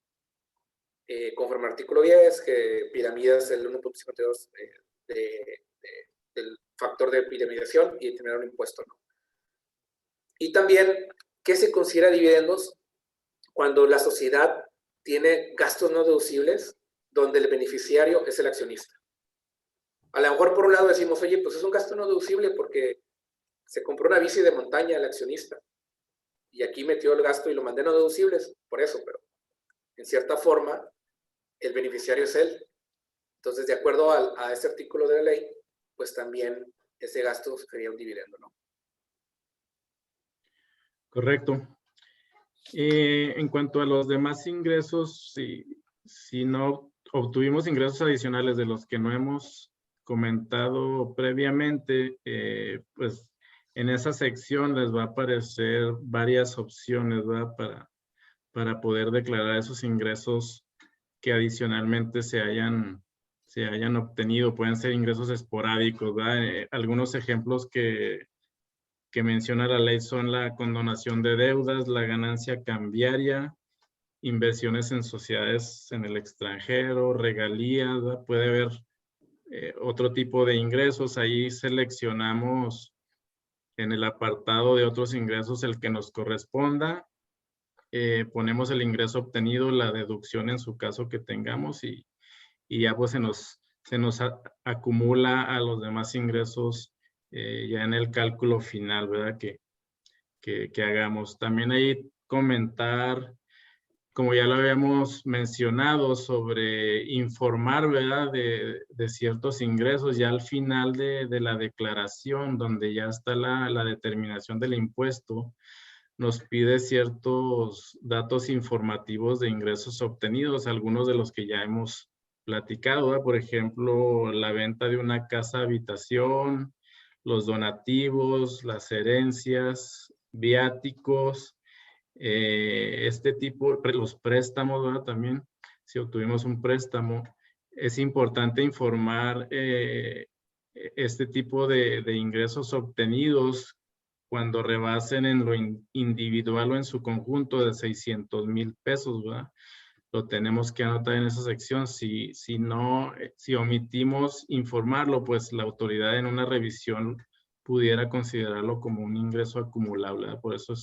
Conforme al artículo 10, que piramidas el 1.52 del factor de piramidación y determinar un impuesto, ¿no? Y también, ¿qué se considera dividendos? Cuando la sociedad tiene gastos no deducibles donde el beneficiario es el accionista. A lo mejor por un lado decimos, oye, pues es un gasto no deducible porque se compró una bici de montaña el accionista y aquí metió el gasto y lo mandé no deducibles, por eso, pero en cierta forma el beneficiario es él. Entonces, de acuerdo a este artículo de la ley, pues también ese gasto sería un dividendo, ¿no? Correcto. En cuanto a los demás ingresos, si no obtuvimos ingresos adicionales de los que no hemos comentado previamente, pues en esa sección les va a aparecer varias opciones, ¿verdad? Para poder declarar esos ingresos que adicionalmente se hayan obtenido. Pueden ser ingresos esporádicos, ¿verdad? Algunos ejemplos que que menciona la ley son la condonación de deudas, la ganancia cambiaria, inversiones en sociedades en el extranjero, regalías, ¿verdad? Puede haber otro tipo de ingresos. Ahí seleccionamos en el apartado de otros ingresos el que nos corresponda. Ponemos el ingreso obtenido, la deducción en su caso que tengamos y ya pues se nos acumula a los demás ingresos ya en el cálculo final, ¿verdad? Que hagamos. También ahí comentar, como ya lo habíamos mencionado, sobre informar, ¿verdad? De ciertos ingresos ya al final de la declaración, donde ya está la determinación del impuesto, nos pide ciertos datos informativos de ingresos obtenidos, algunos de los que ya hemos platicado, ¿verdad? Por ejemplo, la venta de una casa habitación, los donativos, las herencias, viáticos, este tipo, los préstamos, ¿verdad? También, si obtuvimos un préstamo, es importante informar este tipo de ingresos obtenidos cuando rebasen en lo individual o en su conjunto de 600,000 pesos, ¿verdad? Lo tenemos que anotar en esa sección. Si no, si omitimos informarlo, pues la autoridad en una revisión pudiera considerarlo como un ingreso acumulable, ¿verdad? Por eso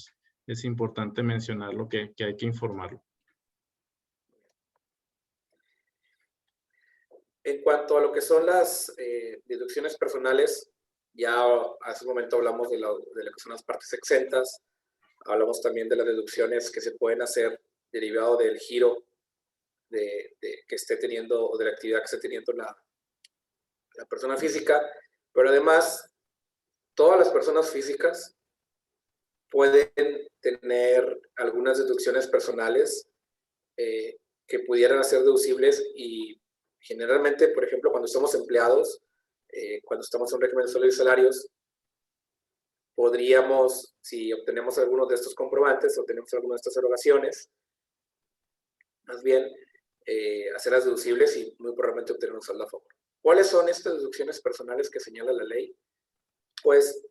es importante mencionarlo, que hay que informarlo. En cuanto a lo que son las deducciones personales, ya hace un momento hablamos de lo que son las partes exentas, hablamos también de las deducciones que se pueden hacer derivado del giro que esté teniendo o de la actividad que esté teniendo la persona física, pero además todas las personas físicas pueden tener algunas deducciones personales que pudieran ser deducibles y generalmente, por ejemplo, cuando somos empleados, cuando estamos en un régimen de sueldos y salarios, podríamos, si obtenemos algunos de estos comprobantes o tenemos alguna de estas erogaciones, más bien hacerlas deducibles y muy probablemente obtener un saldo a favor. ¿Cuáles son estas deducciones personales que señala la ley? Pues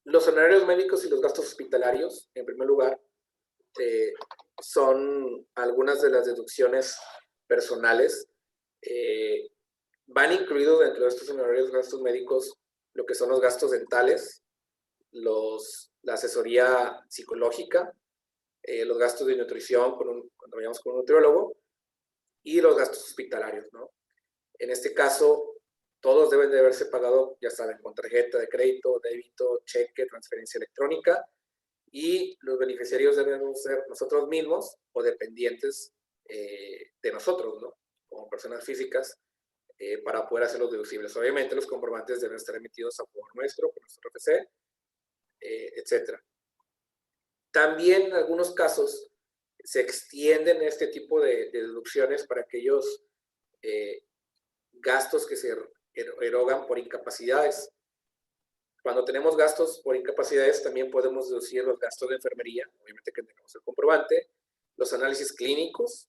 los honorarios médicos y los gastos hospitalarios, en primer lugar, son algunas de las deducciones personales. Van incluidos dentro de estos honorarios gastos médicos lo que son los gastos dentales, la asesoría psicológica, los gastos de nutrición cuando vayamos con un nutriólogo y los gastos hospitalarios, ¿no? En este caso, todos deben de haberse pagado, ya saben, con tarjeta de crédito, débito, cheque, transferencia electrónica, y los beneficiarios debemos ser nosotros mismos o dependientes de nosotros, ¿no? Como personas físicas, para poder hacerlos deducibles. Obviamente los comprobantes deben estar emitidos a favor nuestro, por nuestro RFC, etc. También en algunos casos se extienden este tipo de deducciones para aquellos gastos que se erogan por incapacidades. Cuando tenemos gastos por incapacidades, también podemos deducir los gastos de enfermería, obviamente que tengamos el comprobante, los análisis clínicos,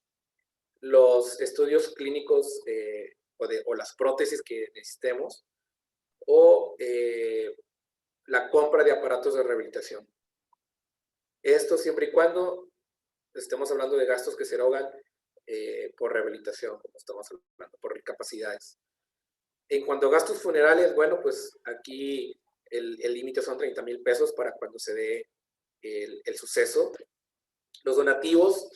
los estudios clínicos o las prótesis que necesitemos, o la compra de aparatos de rehabilitación. Esto siempre y cuando estemos hablando de gastos que se erogan por rehabilitación, como estamos hablando, por incapacidades. En cuanto a gastos funerales, bueno, pues aquí el límite son 30,000 pesos para cuando se dé el suceso. Los donativos,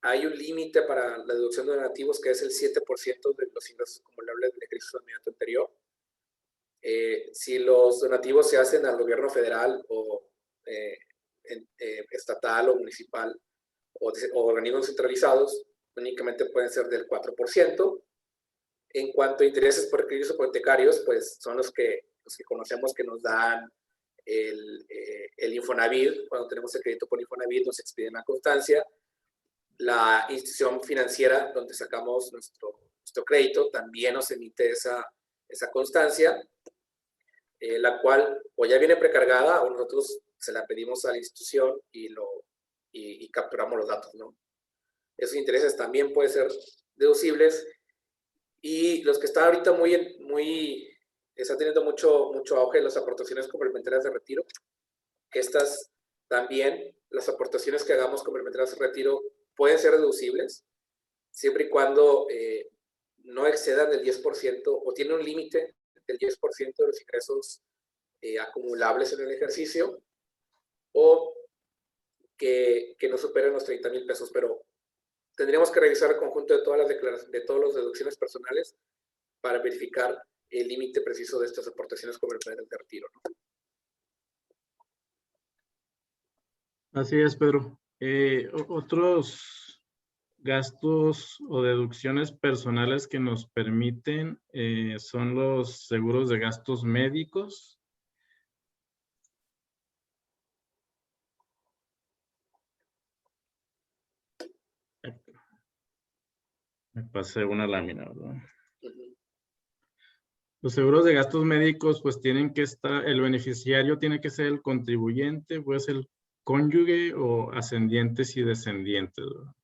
hay un límite para la deducción de donativos que es el 7% de los ingresos acumulables del ejercicio inmediato anterior. Si los donativos se hacen al gobierno federal o estatal o municipal o organismos centralizados, únicamente pueden ser del 4%. En cuanto a intereses por créditos hipotecarios, pues son los que conocemos que nos dan el Infonavit. Cuando tenemos el crédito por Infonavit, nos expiden la constancia. La institución financiera donde sacamos nuestro crédito también nos emite esa constancia, la cual o ya viene precargada o nosotros se la pedimos a la institución y capturamos los datos, ¿no? Esos intereses también pueden ser deducibles. Y los que están ahorita muy está teniendo mucho auge las aportaciones complementarias de retiro. Estas también, las aportaciones que hagamos complementarias de retiro pueden ser deducibles, siempre y cuando no excedan el 10% o tiene un límite del 10% de los ingresos acumulables en el ejercicio, o que no superen los 30,000 pesos, pero tendríamos que revisar el conjunto de todas las deducciones personales para verificar el límite preciso de estas aportaciones complementarias de retiro, ¿no? Así es, Pedro. Otros gastos o deducciones personales que nos permiten son los seguros de gastos médicos. Me pasé una lámina, ¿verdad? Los seguros de gastos médicos, pues tienen que estar, el beneficiario tiene que ser el contribuyente, puede ser el cónyuge o ascendientes y descendientes, ¿verdad?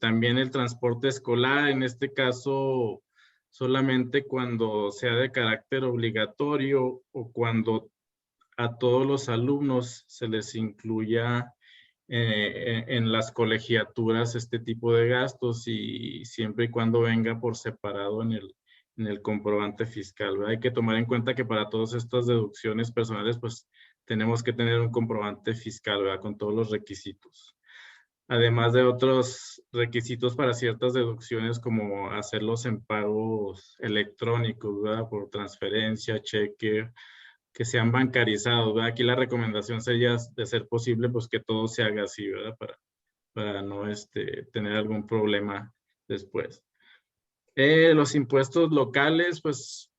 También el transporte escolar, en este caso, solamente cuando sea de carácter obligatorio o cuando a todos los alumnos se les incluya en las colegiaturas este tipo de gastos y siempre y cuando venga por separado en el comprobante fiscal, ¿verdad? Hay que tomar en cuenta que para todas estas deducciones personales, pues tenemos que tener un comprobante fiscal, ¿verdad? Con todos los requisitos. Además de otros requisitos para ciertas deducciones como hacerlos en pagos electrónicos, ¿verdad? Por transferencia, cheque, que sean bancarizados, ¿verdad? Aquí la recomendación sería, de ser posible, pues que todo se haga así, ¿verdad? Para no tener algún problema después. Los impuestos locales, pues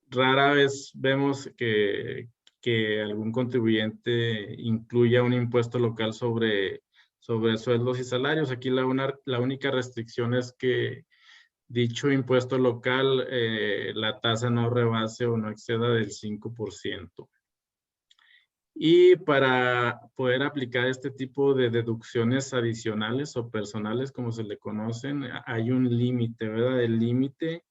rara vez vemos que algún contribuyente incluya un impuesto local sobre sueldos y salarios. Aquí la única restricción es que dicho impuesto local, la tasa no rebase o no exceda del 5%. Y para poder aplicar este tipo de deducciones adicionales o personales, como se le conocen, hay un límite, ¿verdad? El límite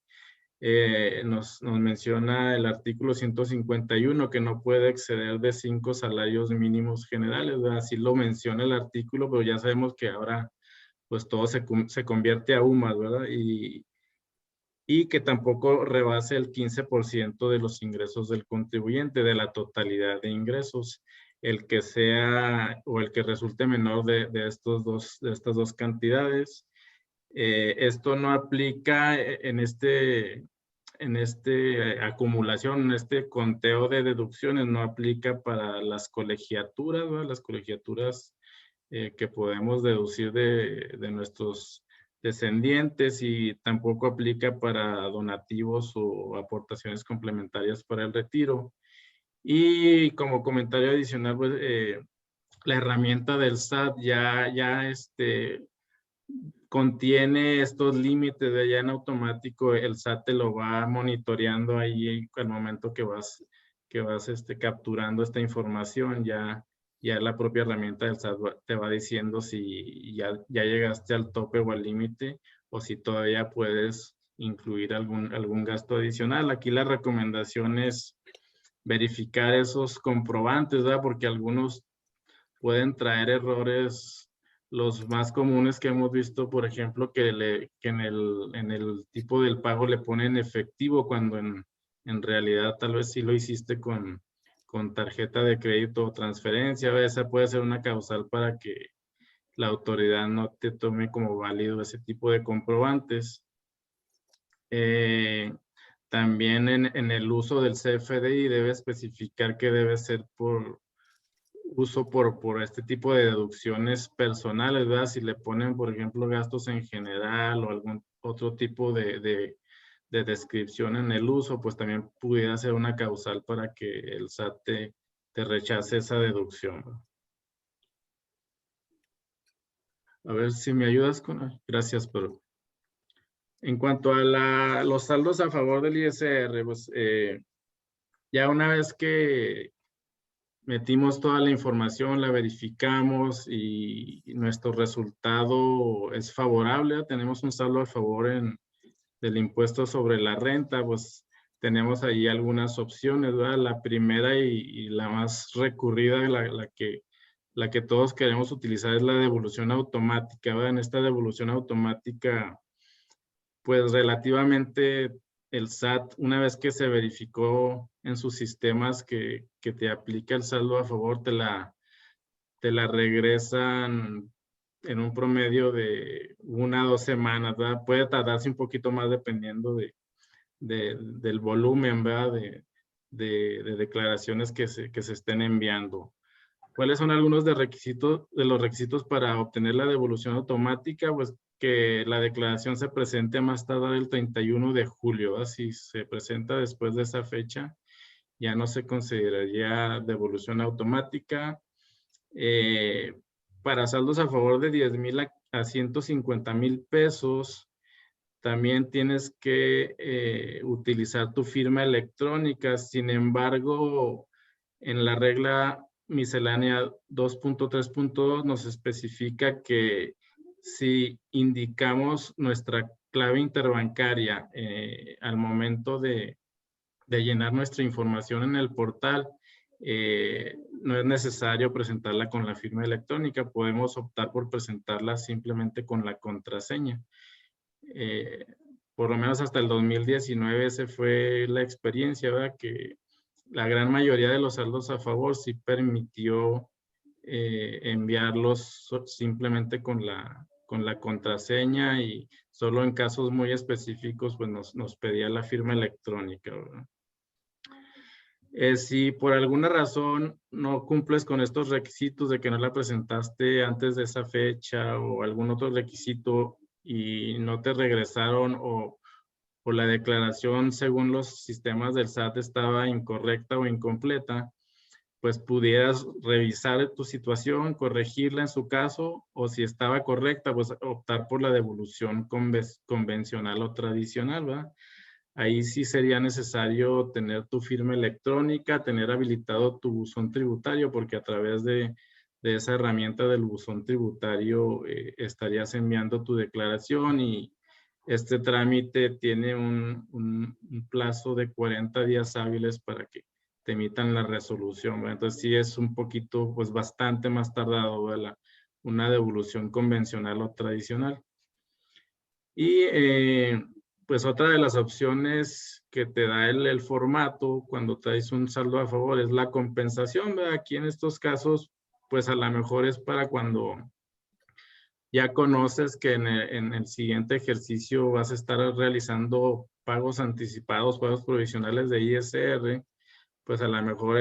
nos menciona el artículo 151 que no puede exceder de 5 salarios mínimos generales, ¿verdad? Así lo menciona el artículo, pero ya sabemos que ahora pues todo se convierte a UMAS, ¿verdad? Y que tampoco rebase el 15% de los ingresos del contribuyente, de la totalidad de ingresos. El que sea o el que resulte menor de estas dos cantidades. Esto no aplica en acumulación, en este conteo de deducciones, no aplica para las colegiaturas, ¿verdad? Las colegiaturas que podemos deducir de nuestros descendientes y tampoco aplica para donativos o aportaciones complementarias para el retiro. Y como comentario adicional, pues, la herramienta del SAT ya contiene estos límites de ya en automático, el SAT te lo va monitoreando ahí al momento que vas capturando esta información, ya la propia herramienta del SAT te va diciendo si ya llegaste al tope o al límite o si todavía puedes incluir algún gasto adicional. Aquí la recomendación es verificar esos comprobantes, ¿verdad? Porque algunos pueden traer errores. Los más comunes que hemos visto, por ejemplo, que en el tipo del pago le ponen efectivo cuando en realidad tal vez sí lo hiciste con tarjeta de crédito o transferencia. Esa puede ser una causal para que la autoridad no te tome como válido ese tipo de comprobantes. También en el uso del CFDI debe especificar que debe ser por este tipo de deducciones personales, ¿verdad? Si le ponen, por ejemplo, gastos en general o algún otro tipo de descripción en el uso, pues también pudiera ser una causal para que el SAT te rechace esa deducción, ¿verdad? A ver si me ayudas con... Gracias, pero... En cuanto a los saldos a favor del ISR, pues ya una vez que metimos toda la información, la verificamos y nuestro resultado es favorable, tenemos un saldo a favor del impuesto sobre la renta, pues tenemos ahí algunas opciones, ¿verdad? La primera y la más recurrida, la que todos queremos utilizar es la devolución automática, ¿verdad? En esta devolución automática, pues relativamente el SAT, una vez que se verificó en sus sistemas que te aplica el saldo a favor, te la regresan en un promedio de 1 a 2 semanas, ¿verdad? Puede tardarse un poquito más dependiendo del volumen, ¿verdad? De declaraciones que se estén enviando. ¿Cuáles son algunos de los requisitos para obtener la devolución automática? Pues que la declaración se presente a más tardar el 31 de julio, ¿verdad? Si se presenta después de esa fecha, ya no se consideraría devolución automática. Para saldos a favor de 10,000 a 150,000 pesos, también tienes que utilizar tu firma electrónica. Sin embargo, en la regla miscelánea 2.3.2 nos especifica que si indicamos nuestra clave interbancaria al momento de llenar nuestra información en el portal, no es necesario presentarla con la firma electrónica. Podemos optar por presentarla simplemente con la contraseña. Por lo menos hasta el 2019 esa fue la experiencia, ¿verdad? Que la gran mayoría de los saldos a favor sí permitió enviarlos simplemente con la contraseña, y solo en casos muy específicos pues nos pedía la firma electrónica, ¿verdad? Si por alguna razón no cumples con estos requisitos de que no la presentaste antes de esa fecha o algún otro requisito y no te regresaron, o la declaración según los sistemas del SAT estaba incorrecta o incompleta, pues pudieras revisar tu situación, corregirla en su caso, o si estaba correcta, pues optar por la devolución convencional o tradicional, ¿verdad? Ahí sí sería necesario tener tu firma electrónica, tener habilitado tu buzón tributario, porque a través de esa herramienta del buzón tributario estarías enviando tu declaración, y este trámite tiene un plazo de 40 días hábiles para que te emitan la resolución, ¿verdad? Entonces sí es un poquito, pues bastante más tardado, ¿verdad? Una devolución convencional o tradicional. Y pues otra de las opciones que te da el formato cuando traes un saldo a favor es la compensación, ¿verdad? Aquí en estos casos, pues a lo mejor es para cuando ya conoces que en el siguiente ejercicio vas a estar realizando pagos anticipados, pagos provisionales de ISR, pues a lo mejor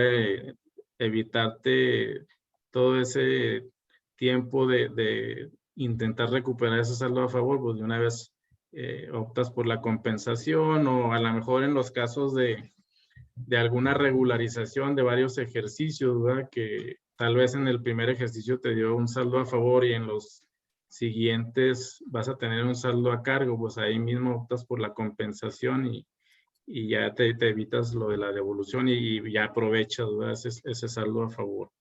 evitarte todo ese tiempo de intentar recuperar ese saldo a favor, pues de una vez optas por la compensación, o a lo mejor en los casos de alguna regularización de varios ejercicios, ¿verdad? Que tal vez en el primer ejercicio te dio un saldo a favor y en los siguientes vas a tener un saldo a cargo, pues ahí mismo optas por la compensación y ya te evitas lo de la devolución y ya aprovechas, ¿verdad? Ese saldo a favor.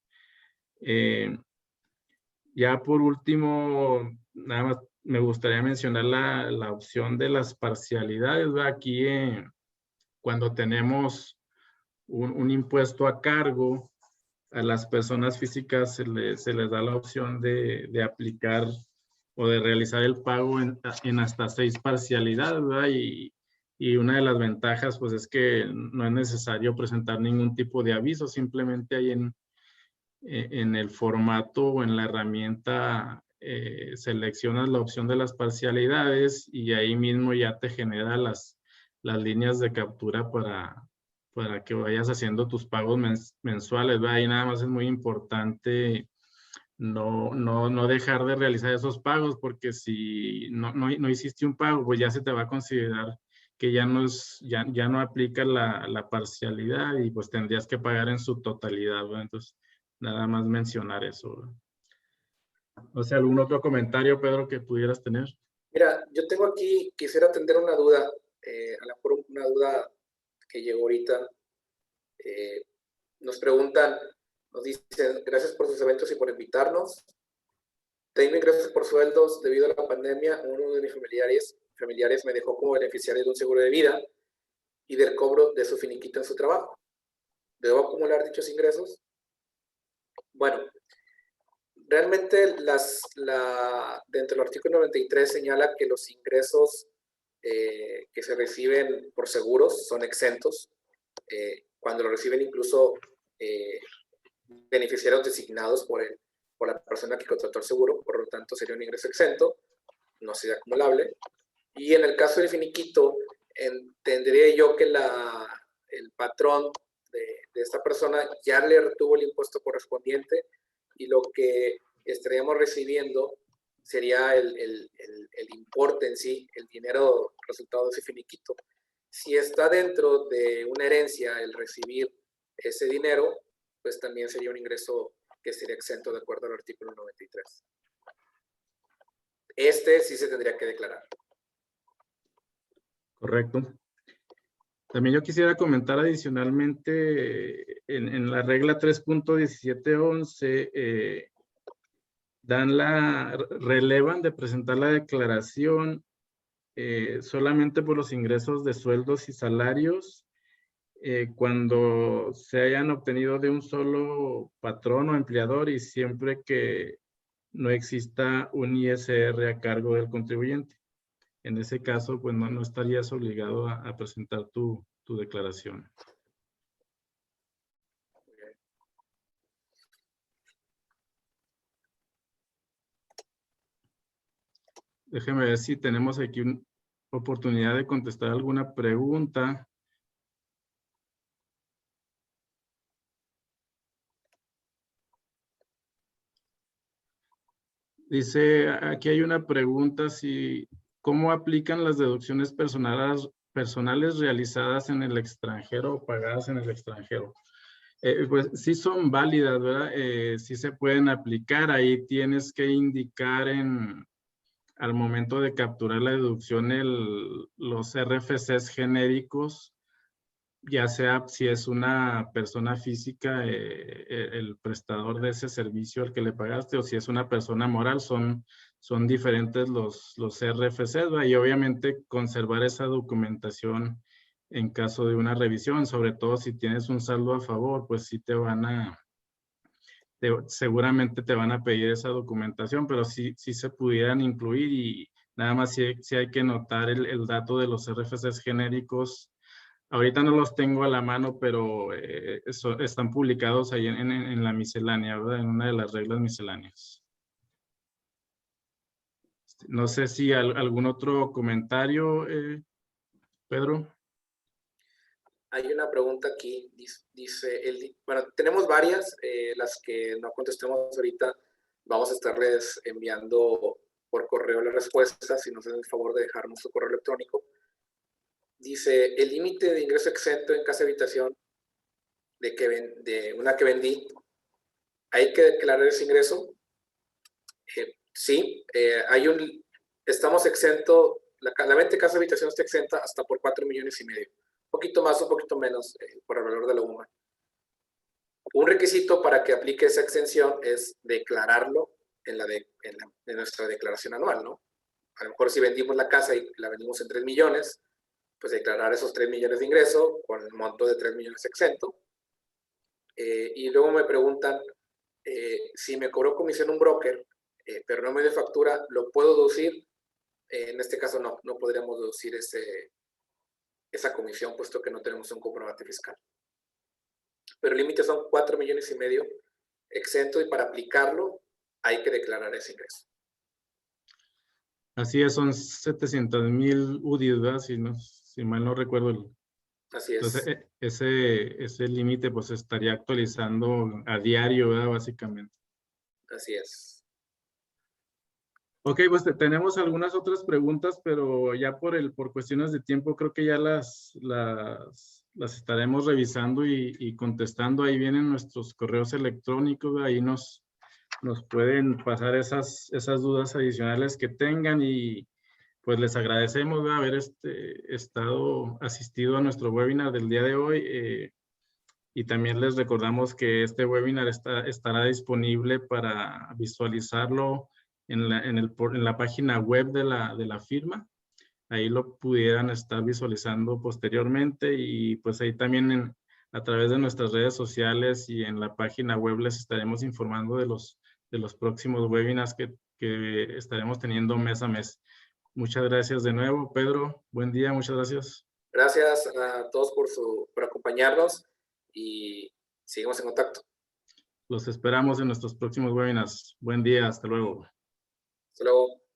Ya por último, nada más me gustaría mencionar la opción de las parcialidades, ¿verdad? Aquí cuando tenemos un impuesto a cargo, a las personas físicas se les da la opción de aplicar o de realizar el pago en hasta 6 parcialidades, ¿verdad? Y una de las ventajas, pues, es que no es necesario presentar ningún tipo de aviso, simplemente ahí en el formato o en la herramienta seleccionas la opción de las parcialidades y ahí mismo ya te genera las líneas de captura para que vayas haciendo tus pagos mensuales, ¿verdad? Ahí nada más es muy importante no dejar de realizar esos pagos, porque si no hiciste un pago, pues ya se te va a considerar que ya no aplica la parcialidad y pues tendrías que pagar en su totalidad, ¿verdad? Entonces, nada más mencionar eso, ¿verdad? No sé, ¿algún otro comentario, Pedro, que pudieras tener? Mira, yo tengo aquí, quisiera atender una duda, a lo mejor una duda que llegó ahorita. Nos preguntan, nos dicen, gracias por sus eventos y por invitarnos. Tengo ingresos por sueldos debido a la pandemia. Uno de mis familiares me dejó como beneficiario de un seguro de vida y del cobro de su finiquito en su trabajo. ¿Debo acumular dichos ingresos? Bueno, realmente dentro del artículo 93 señala que los ingresos que se reciben por seguros son exentos. Cuando lo reciben incluso beneficiarios designados por la persona que contrató el seguro, por lo tanto sería un ingreso exento, no sería acumulable. Y en el caso del finiquito, entendería yo que el patrón de esta persona ya le retuvo el impuesto correspondiente y lo que estaríamos recibiendo sería el importe en sí, el dinero resultado de ese finiquito. Si está dentro de una herencia el recibir ese dinero, pues también sería un ingreso que sería exento de acuerdo al artículo 93. Este sí se tendría que declarar. Correcto. También yo quisiera comentar adicionalmente en la regla 3.1711 relevan de presentar la declaración solamente por los ingresos de sueldos y salarios cuando se hayan obtenido de un solo patrón o empleador y siempre que no exista un ISR a cargo del contribuyente. En ese caso, pues no estarías obligado a presentar tu declaración. Déjeme ver si tenemos aquí una oportunidad de contestar alguna pregunta. Dice, aquí hay una pregunta, ¿cómo aplican las deducciones personales realizadas en el extranjero o pagadas en el extranjero? Pues sí son válidas, ¿verdad? Sí se pueden aplicar. Ahí tienes que indicar al momento de capturar la deducción los RFCs genéricos, ya sea si es una persona física, el prestador de ese servicio al que le pagaste, o si es una persona moral, son diferentes los RFCs, ¿verdad? Y obviamente conservar esa documentación en caso de una revisión, sobre todo si tienes un saldo a favor, pues sí seguramente te van a pedir esa documentación, pero sí se pudieran incluir y nada más sí hay que notar el dato de los RFCs genéricos. Ahorita no los tengo a la mano, pero están publicados ahí en la miscelánea, ¿verdad? En una de las reglas misceláneas. No sé si algún otro comentario, Pedro. Hay una pregunta aquí, dice, bueno, tenemos varias, las que no contestemos ahorita, vamos a estarles enviando por correo las respuestas, si nos hacen el favor de dejarnos su correo electrónico. Dice, el límite de ingreso exento en casa habitación de una que vendí, ¿hay que declarar ese ingreso? Sí, estamos exento, la venta de casa habitación está exenta hasta por 4,5 millones. Un poquito más, un poquito menos por el valor de la UMA. Un requisito para que aplique esa exención es declararlo en nuestra declaración anual, ¿no? A lo mejor si vendimos la casa y la vendimos en 3 millones, pues declarar esos 3 millones de ingreso con el monto de 3 millones exento. Y luego me preguntan si me cobró comisión un broker, pero no me dio factura, ¿lo puedo deducir? En este caso no podríamos deducir esa comisión, puesto que no tenemos un comprobante fiscal. Pero el límite son 4,5 millones exento, y para aplicarlo hay que declarar ese ingreso. Así es, son 700,000 UDIs, ¿verdad? Si mal no recuerdo. Así es. Entonces, ese límite pues estaría actualizando a diario, ¿verdad? Básicamente. Así es. Ok, pues tenemos algunas otras preguntas, pero ya por cuestiones de tiempo creo que ya las estaremos revisando y contestando. Ahí vienen nuestros correos electrónicos, ahí nos pueden pasar esas dudas adicionales que tengan y pues les agradecemos de haber estado asistido a nuestro webinar del día de hoy y también les recordamos que este webinar estará disponible para visualizarlo en la página web de la firma. ahí lo pudieran estar visualizando posteriormente, y pues ahí también a través de nuestras redes sociales y en la página web les estaremos informando de los próximos webinars que estaremos teniendo mes a mes. Muchas gracias de nuevo, Pedro. Buen día, muchas gracias. Gracias a todos por acompañarnos y seguimos en contacto. Los esperamos en nuestros próximos webinars. Buen día, hasta luego. Hasta luego.